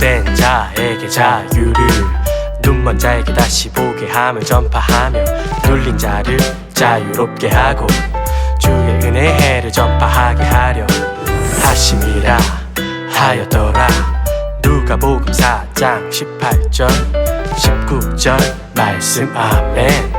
된 자에게 자유를, 눈먼 자에게 다시 보게 함을 전파하며 눌린 자를 자유롭게 하고 주의 은혜의 해를 전파하게 하려 하심이라 하였더라. 누가복음 4장 18절 19절 말씀. 아멘.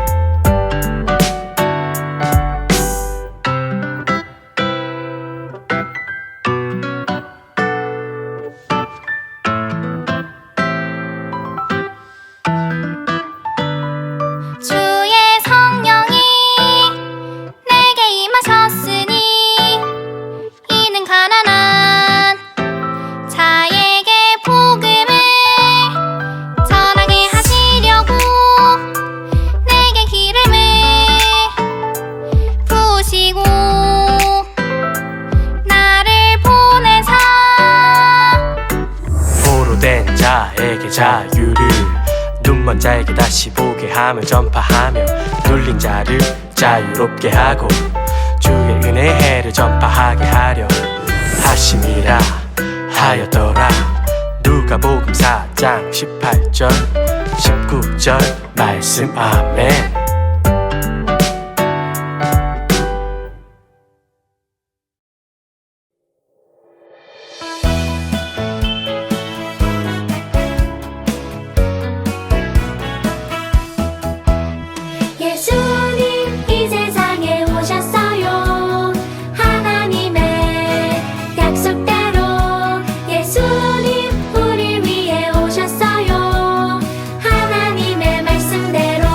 된 자에게 자유를, 눈먼 자에게 다시 보게 함을 전파하며 눌린 자를 자유롭게 하고 주의 은혜의 해를 전파하게 하려 하심이라 하였더라. 누가복음 4장 18절 19절 말씀. 아멘. 예수님 이 세상에 오셨어요. 하나님의 약속대로 예수님 우리 위해 오셨어요. 하나님의 말씀대로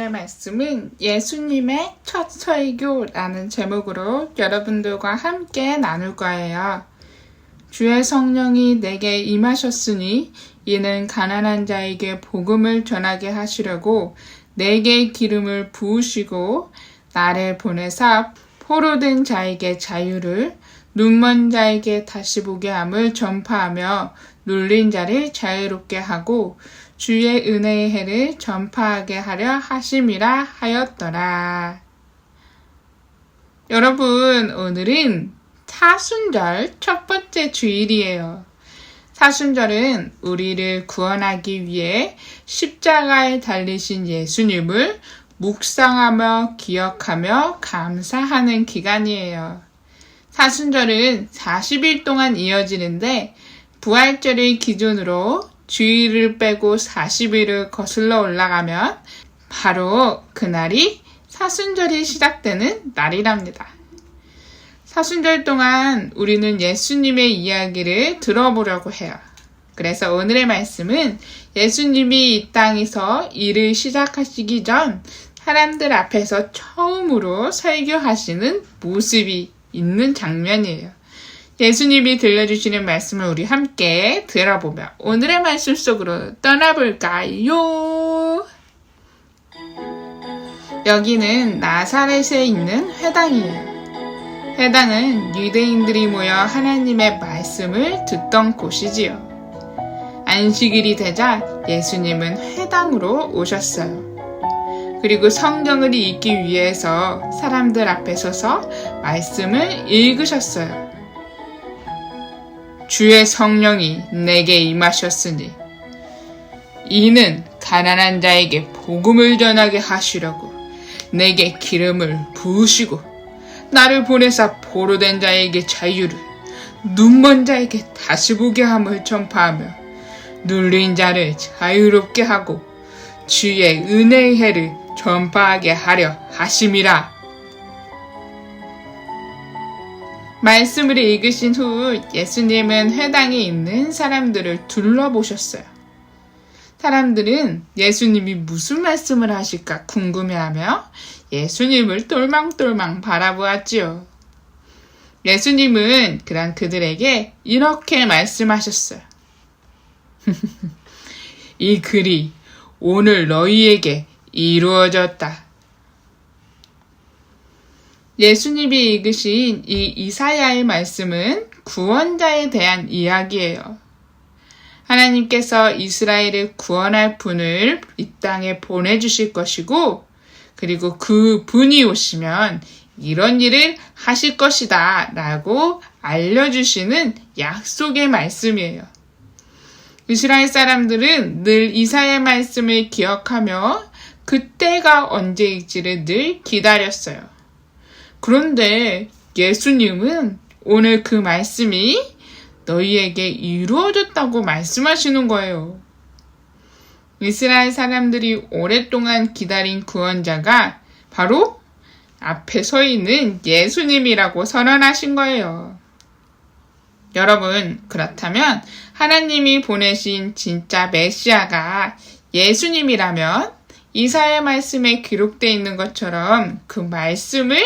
오늘의 말씀은 예수님의 첫 설교라는 제목으로 여러분들과 함께 나눌 거예요. 주의 성령이 내게 임하셨으니 이는 가난한 자에게 복음을 전하게 하시려고 내게 기름을 부으시고 나를 보내사 포로된 자에게 자유를 눈먼 자에게 다시 보게 함을 전파하며 눌린 자를 자유롭게 하고 주의 은혜의 해를 전파하게 하려 하심이라 하였더라. 여러분, 오늘은 사순절 첫 번째 주일이에요. 사순절은 우리를 구원하기 위해 십자가에 달리신 예수님을 묵상하며 기억하며 감사하는 기간이에요. 사순절은 40일 동안 이어지는데 부활절을 기준으로 주일을 빼고 40일을 거슬러 올라가면 바로 그날이 사순절이 시작되는 날이랍니다. 사순절 동안 우리는 예수님의 이야기를 들어보려고 해요. 그래서 오늘의 말씀은 예수님이 이 땅에서 일을 시작하시기 전 사람들 앞에서 처음으로 설교하시는 모습이 있는 장면이에요. 예수님이 들려주시는 말씀을 우리 함께 들어보며 오늘의 말씀 속으로 떠나볼까요? 여기는 나사렛에 있는 회당이에요. 회당은 유대인들이 모여 하나님의 말씀을 듣던 곳이지요. 안식일이 되자 예수님은 회당으로 오셨어요. 그리고 성경을 읽기 위해서 사람들 앞에 서서 말씀을 읽으셨어요. 주의 성령이 내게 임하셨으니 이는 가난한 자에게 복음을 전하게 하시려고 내게 기름을 부으시고 나를 보내사 포로된 자에게 자유를 눈먼 자에게 다시 보게 함을 전파하며 눌린 자를 자유롭게 하고 주의 은혜의 해를 전파하게 하려 하심이라. 말씀을 읽으신 후 예수님은 회당에 있는 사람들을 둘러보셨어요. 사람들은 예수님이 무슨 말씀을 하실까 궁금해하며 예수님을 똘망똘망 바라보았지요. 예수님은 그런 그들에게 이렇게 말씀하셨어요. 이 글이 오늘 너희에게 이루어졌다. 예수님이 읽으신 이 이사야의 말씀은 구원자에 대한 이야기예요. 하나님께서 이스라엘을 구원할 분을 이 땅에 보내주실 것이고 그리고 그 분이 오시면 이런 일을 하실 것이다 라고 알려주시는 약속의 말씀이에요. 이스라엘 사람들은 늘 이사야의 말씀을 기억하며 그때가 언제일지를 늘 기다렸어요. 그런데 예수님은 오늘 그 말씀이 너희에게 이루어졌다고 말씀하시는 거예요. 이스라엘 사람들이 오랫동안 기다린 구원자가 바로 앞에 서 있는 예수님이라고 선언하신 거예요. 여러분, 그렇다면 하나님이 보내신 진짜 메시아가 예수님이라면 이사야 말씀에 기록되어 있는 것처럼 그 말씀을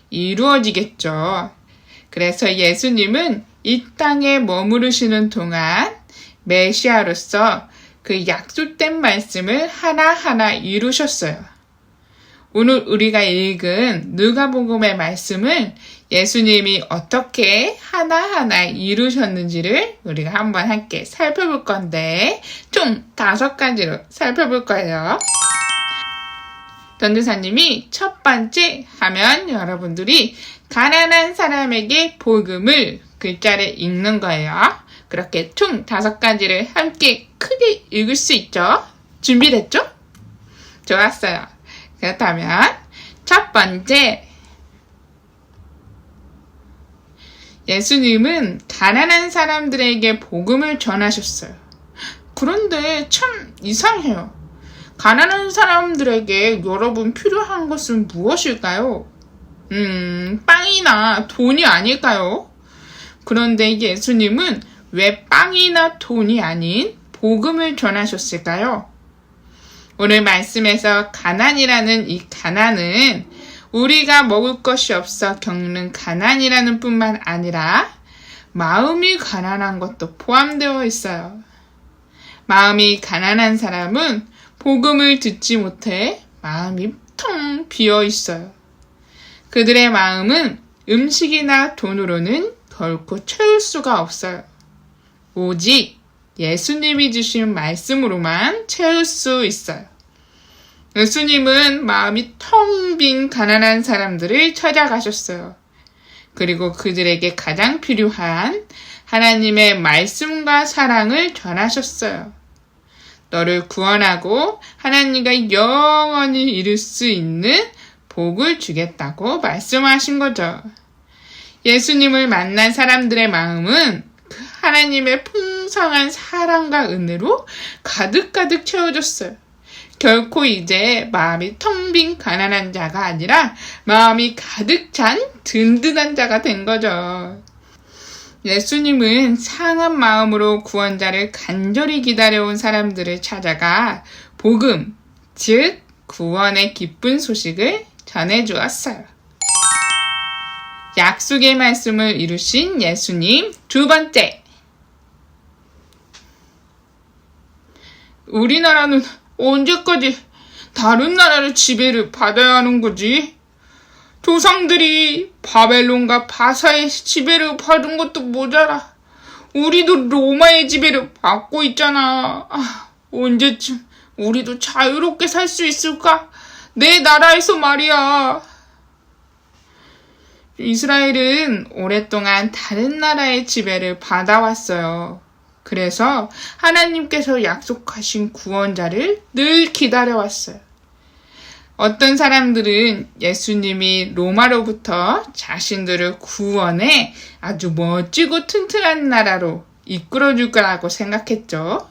이루어지겠죠. 그래서 예수님은 이 땅에 머무르시는 동안 메시아로서 그 약속된 말씀을 하나하나 이루셨어요. 오늘 우리가 읽은 누가복음의 말씀을 예수님이 어떻게 하나하나 이루셨는지를 우리가 한번 함께 살펴볼 건데 총 5가지로 살펴볼 거예요. 전도사님이 첫 번째 하면 여러분들이 가난한 사람에게 복음을 글자를 읽는 거예요. 그렇게 총 5가지를 함께 크게 읽을 수 있죠? 준비됐죠? 좋았어요. 그렇다면 첫 번째, 예수님은 가난한 사람들에게 복음을 전하셨어요. 그런데 참 이상해요. 가난한 사람들에게 여러분 필요한 것은 무엇일까요? 빵이나 돈이 아닐까요? 그런데 예수님은 왜 빵이나 돈이 아닌 복음을 전하셨을까요? 오늘 말씀에서 가난이라는 이 가난은 우리가 먹을 것이 없어 겪는 가난이라는 뿐만 아니라 마음이 가난한 것도 포함되어 있어요. 마음이 가난한 사람은 복음을 듣지 못해 마음이 텅 비어 있어요. 그들의 마음은 음식이나 돈으로는 결코 채울 수가 없어요. 오직 예수님이 주신 말씀으로만 채울 수 있어요. 예수님은 마음이 텅 빈 가난한 사람들을 찾아가셨어요. 그리고 그들에게 가장 필요한 하나님의 말씀과 사랑을 전하셨어요. 너를 구원하고 하나님과 영원히 이룰 수 있는 복을 주겠다고 말씀하신 거죠. 예수님을 만난 사람들의 마음은 그 하나님의 풍성한 사랑과 은혜로 가득가득 채워졌어요. 결코 이제 마음이 텅 빈 가난한 자가 아니라 마음이 가득 찬 든든한 자가 된 거죠. 예수님은 상한 마음으로 구원자를 간절히 기다려온 사람들을 찾아가 복음, 즉 구원의 기쁜 소식을 전해주었어요. 약속의 말씀을 이루신 예수님. 두 번째, 우리나라는 언제까지 다른 나라의 지배를 받아야 하는 거지? 조상들이 바벨론과 바사의 지배를 받은 것도 모자라 우리도 로마의 지배를 받고 있잖아. 언제쯤 우리도 자유롭게 살 수 있을까? 내 나라에서 말이야. 이스라엘은 오랫동안 다른 나라의 지배를 받아왔어요. 그래서 하나님께서 약속하신 구원자를 늘 기다려왔어요. 어떤 사람들은 예수님이 로마로부터 자신들을 구원해 아주 멋지고 튼튼한 나라로 이끌어줄 거라고 생각했죠.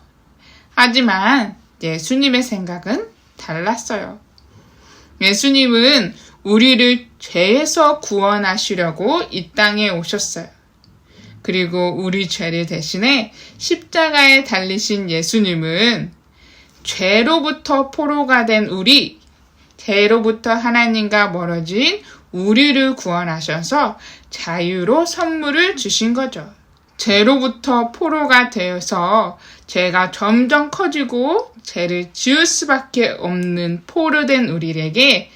하지만 예수님의 생각은 달랐어요. 예수님은 우리를 죄에서 구원하시려고 이 땅에 오셨어요. 그리고 우리 죄를 대신해 십자가에 달리신 예수님은 죄로부터 포로가 된 우리, 죄로부터 하나님과 멀어진 우리를 구원하셔서 자유로 선물을 주신 거죠. 죄로부터 포로가 되어서 죄가 점점 커지고 죄를 지을 수밖에 없는 포로된 우리에게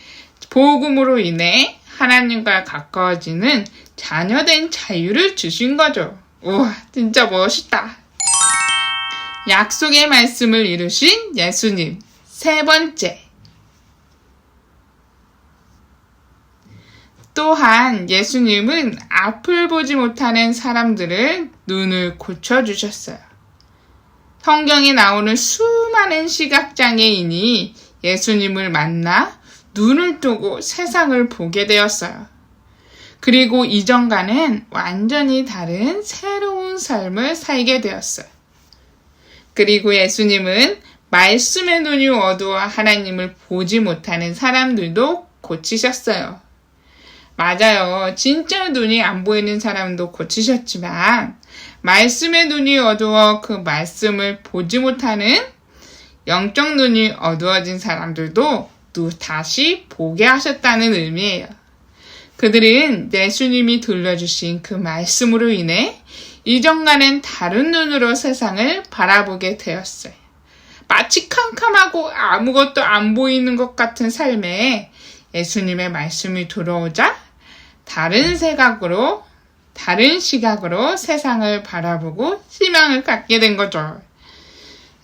복음으로 인해 하나님과 가까워지는 자녀된 자유를 주신 거죠. 우와, 진짜 멋있다. 약속의 말씀을 이루신 예수님. 세 번째, 또한 예수님은 앞을 보지 못하는 사람들을 눈을 고쳐주셨어요. 성경에 나오는 수많은 시각장애인이 예수님을 만나 눈을 뜨고 세상을 보게 되었어요. 그리고 이전과는 완전히 다른 새로운 삶을 살게 되었어요. 그리고 예수님은 말씀의 눈이 어두워 하나님을 보지 못하는 사람들도 고치셨어요. 맞아요. 진짜 눈이 안 보이는 사람도 고치셨지만 말씀의 눈이 어두워 그 말씀을 보지 못하는 영적 눈이 어두워진 사람들도 다시 보게 하셨다는 의미예요. 그들은 예수님이 들려주신 그 말씀으로 인해 이전과는 다른 눈으로 세상을 바라보게 되었어요. 마치 캄캄하고 아무것도 안 보이는 것 같은 삶에 예수님의 말씀이 들어오자 다른 시각으로 세상을 바라보고 희망을 갖게 된 거죠.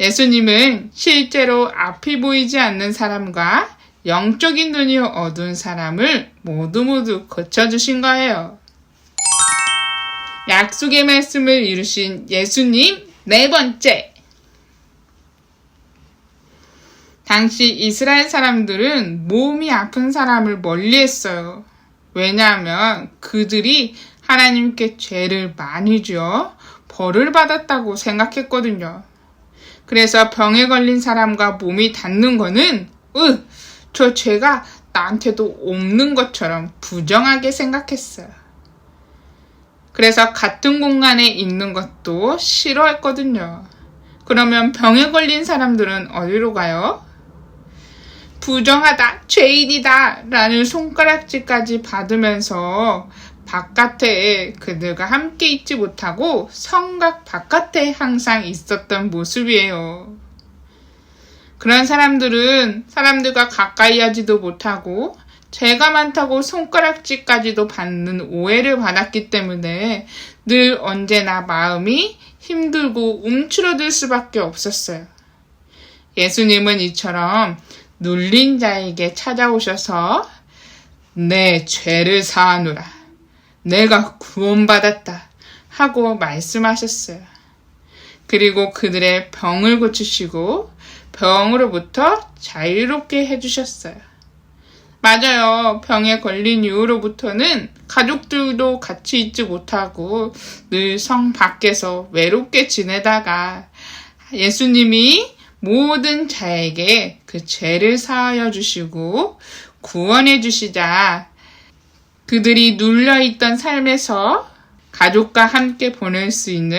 예수님은 실제로 앞이 보이지 않는 사람과 영적인 눈이 어두운 사람을 모두 고쳐주신 거예요. 약속의 말씀을 이루신 예수님. 네 번째, 당시 이스라엘 사람들은 몸이 아픈 사람을 멀리했어요. 왜냐하면 그들이 하나님께 죄를 많이 지어 벌을 받았다고 생각했거든요. 그래서 병에 걸린 사람과 몸이 닿는 거는 저 죄가 나한테도 없는 것처럼 부정하게 생각했어요. 그래서 같은 공간에 있는 것도 싫어했거든요. 그러면 병에 걸린 사람들은 어디로 가요? 부정하다, 죄인이다 라는 손가락질까지 받으면서 바깥에 그들과 함께 있지 못하고 성곽 바깥에 항상 있었던 모습이에요. 그런 사람들은 사람들과 가까이 하지도 못하고 죄가 많다고 손가락질까지도 받는 오해를 받았기 때문에 늘 언제나 마음이 힘들고 움츠러들 수밖에 없었어요. 예수님은 이처럼 눌린 자에게 찾아오셔서 내 죄를 사하노라. 내가 구원받았다 하고 말씀하셨어요. 그리고 그들의 병을 고치시고 병으로부터 자유롭게 해주셨어요. 맞아요. 병에 걸린 이후로부터는 가족들도 같이 있지 못하고 늘 성 밖에서 외롭게 지내다가 예수님이 모든 자에게 그 죄를 사하여 주시고 구원해 주시자 그들이 눌려있던 삶에서 가족과 함께 보낼 수 있는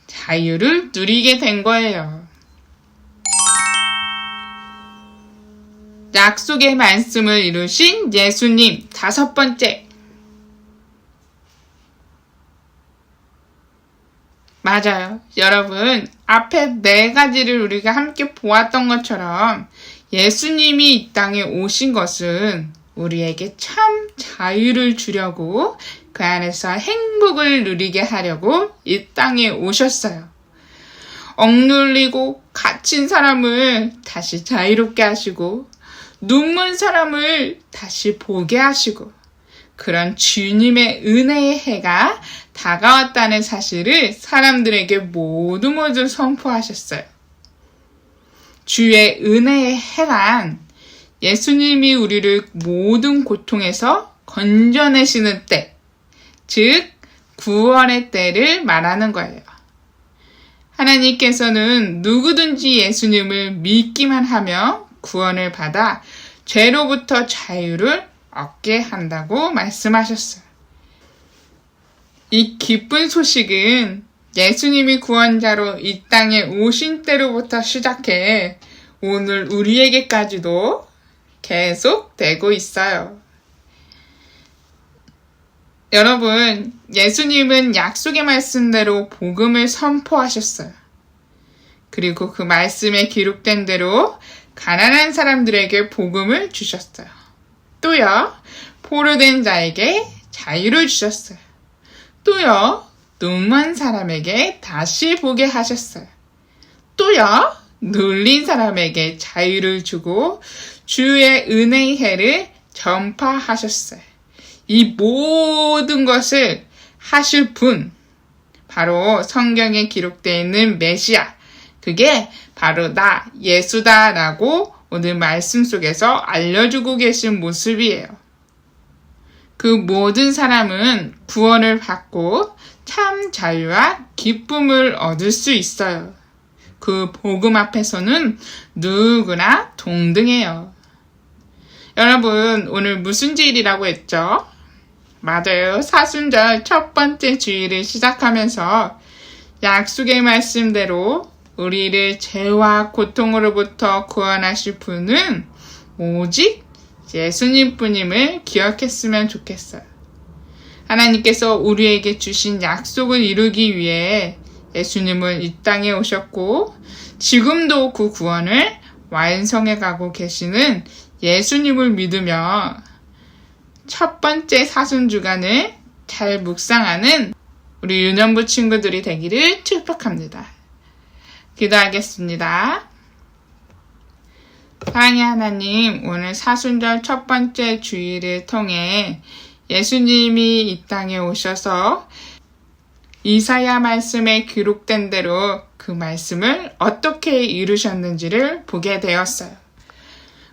자유를 누리게 된 거예요. 약속의 말씀을 이루신 예수님 5번째. 맞아요. 여러분, 앞에 4가지를 우리가 함께 보았던 것처럼 예수님이 이 땅에 오신 것은 우리에게 참 자유를 주려고 그 안에서 행복을 누리게 하려고 이 땅에 오셨어요. 억눌리고 갇힌 사람을 다시 자유롭게 하시고 눈먼 사람을 다시 보게 하시고 그런 주님의 은혜의 해가 다가왔다는 사실을 사람들에게 모두 선포하셨어요. 주의 은혜의 해란 예수님이 우리를 모든 고통에서 건져내시는 때, 즉 구원의 때를 말하는 거예요. 하나님께서는 누구든지 예수님을 믿기만 하며 구원을 받아 죄로부터 자유를 얻게 한다고 말씀하셨어요. 이 기쁜 소식은 예수님이 구원자로 이 땅에 오신 때로부터 시작해 오늘 우리에게까지도 계속되고 있어요. 여러분, 예수님은 약속의 말씀대로 복음을 선포하셨어요. 그리고 그 말씀에 기록된 대로 가난한 사람들에게 복음을 주셨어요. 또요, 포로된 자에게 자유를 주셨어요. 또요, 눈먼 사람에게 다시 보게 하셨어요. 또요, 눌린 사람에게 자유를 주고 주의 은혜의 해를 전파하셨어요. 이 모든 것을 하실 분, 바로 성경에 기록되어 있는 메시아, 그게 바로 나 예수다라고 오늘 말씀 속에서 알려주고 계신 모습이에요. 그 모든 사람은 구원을 받고 참 자유와 기쁨을 얻을 수 있어요. 그 복음 앞에서는 누구나 동등해요. 여러분, 오늘 무슨 주일이라고 했죠? 맞아요. 사순절 첫 번째 주일을 시작하면서 약속의 말씀대로 우리를 죄와 고통으로부터 구원하실 분은 오직 예수님뿐임을 기억했으면 좋겠어요. 하나님께서 우리에게 주신 약속을 이루기 위해 예수님은 이 땅에 오셨고 지금도 그 구원을 완성해 가고 계시는 예수님을 믿으며 첫 번째 사순주간을 잘 묵상하는 우리 유년부 친구들이 되기를 축복합니다. 기도하겠습니다. 사랑의 하나님, 오늘 사순절 첫 번째 주일을 통해 예수님이 이 땅에 오셔서 이사야 말씀에 기록된 대로 그 말씀을 어떻게 이루셨는지를 보게 되었어요.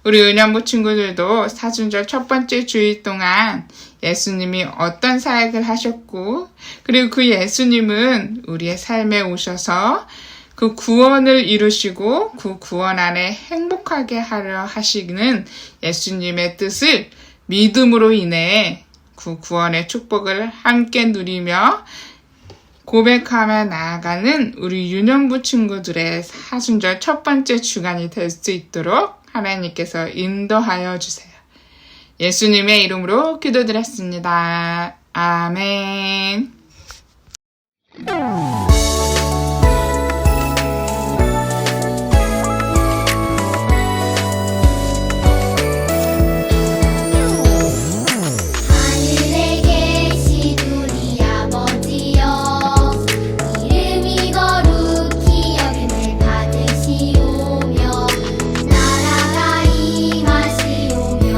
우리 은연부 친구들도 사순절 첫 번째 주일 동안 예수님이 어떤 사역을 하셨고, 그리고 그 예수님은 우리의 삶에 오셔서 그 구원을 이루시고 그 구원 안에 행복하게 하려 하시는 예수님의 뜻을 믿음으로 인해 그 구원의 축복을 함께 누리며 고백하며 나아가는 우리 유년부 친구들의 사순절 첫 번째 주간이 될 수 있도록 하나님께서 인도하여 주세요. 예수님의 이름으로 기도드렸습니다. 아멘. 하늘에 계신 우리 아버지여 이름이 거룩히 여김을 받으시오며 나라가 임하시오며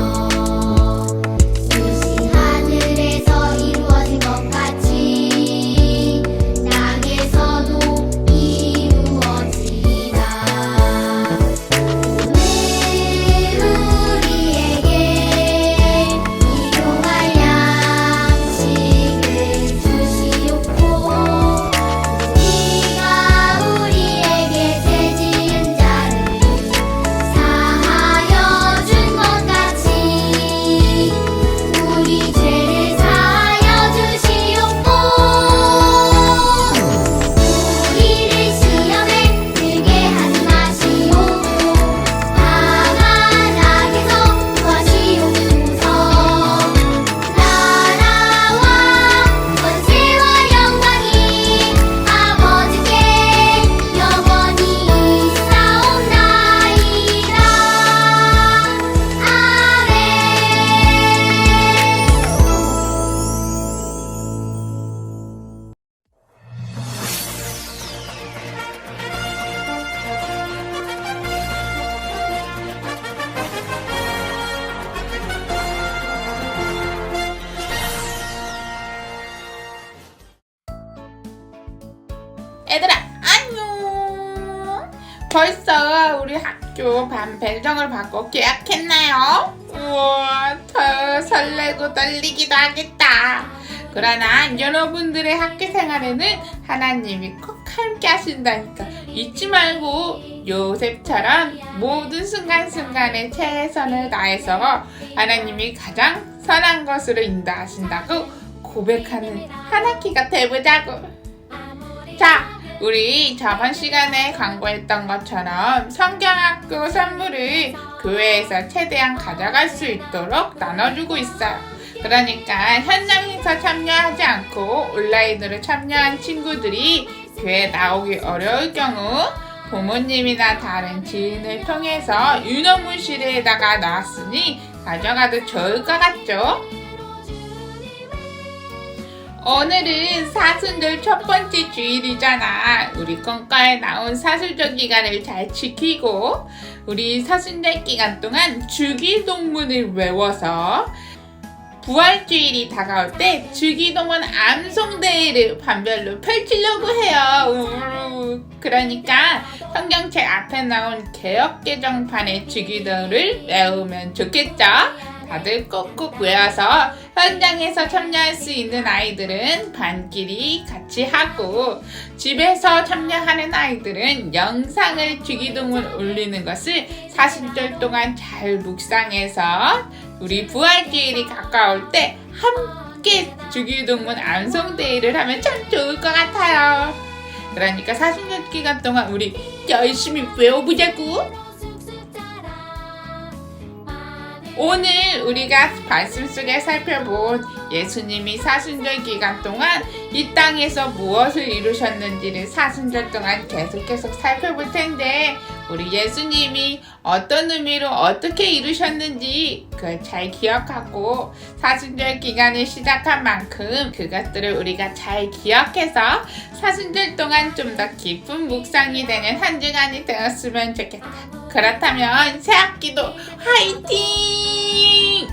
뜻이 하늘에서 이루어진 것 같이 땅에서도 이루어지이다. 오늘 우리에게 일용할 양식을 주시옵고 우리가 우리에게 죄 지은 자를 사하여 준 것 같이 우리 죄를 사하여 주시옵고 우리를 시험에 들게 하지 마시옵고 다만 악에서 구하시옵소서. 나라와 권세와 영광이 아버지께 영원히 있사옵나이다. 얘들아, 안녕. 벌써 우리 학교 반 배정을 받고 계약했나요? 우와, 더 설레고 떨리기도 하겠다. 그러나 여러분들의 학교 생활에는 하나님이 꼭 함께 하신다니까 잊지 말고 요셉처럼 모든 순간순간에 최선을 다해서 하나님이 가장 선한 것으로 인도하신다고 고백하는 한 학기가 돼보자고. 자, 우리 저번 시간에 광고했던 것처럼 성경학교 선물을 교회에서 최대한 가져갈 수 있도록 나눠주고 있어요. 그러니까 현장에서 참여하지 않고 온라인으로 참여한 친구들이 교회에 나오기 어려울 경우 부모님이나 다른 지인을 통해서 유료문실에다가 놨으니 가져가도 좋을 것 같죠? 오늘은 사순절 첫 번째 주일이잖아. 우리 건과에 나온 사순절 기간을 잘 지키고 우리 사순절 기간 동안 주기도문을 외워서 부활주일이 다가올 때 주기도문 암송대회를 반별로 펼치려고 해요. 그러니까 성경책 앞에 나온 개역개정판의 주기도를 외우면 좋겠죠? 다들 꼭꼭 외워서 현장에서 참여할 수 있는 아이들은 반끼리 같이 하고 집에서 참여하는 아이들은 영상을 주기도문 올리는 것을 사순절 동안 잘 묵상해서 우리 부활주일이 가까울 때 함께 주기도문 암송대회를 하면 참 좋을 것 같아요. 그러니까 사순절 기간 동안 우리 열심히 외워보자고. 오늘 우리가 말씀 속에 살펴본 예수님이 사순절 기간 동안 이 땅에서 무엇을 이루셨는지를 사순절 동안 계속 살펴볼 텐데 우리 예수님이 어떤 의미로 어떻게 이루셨는지 그걸 잘 기억하고 사순절 기간을 시작한 만큼 그것들을 우리가 잘 기억해서 사순절 동안 좀 더 깊은 묵상이 되는 한 주간이 되었으면 좋겠다. 그렇다면 새 학기도 화이팅!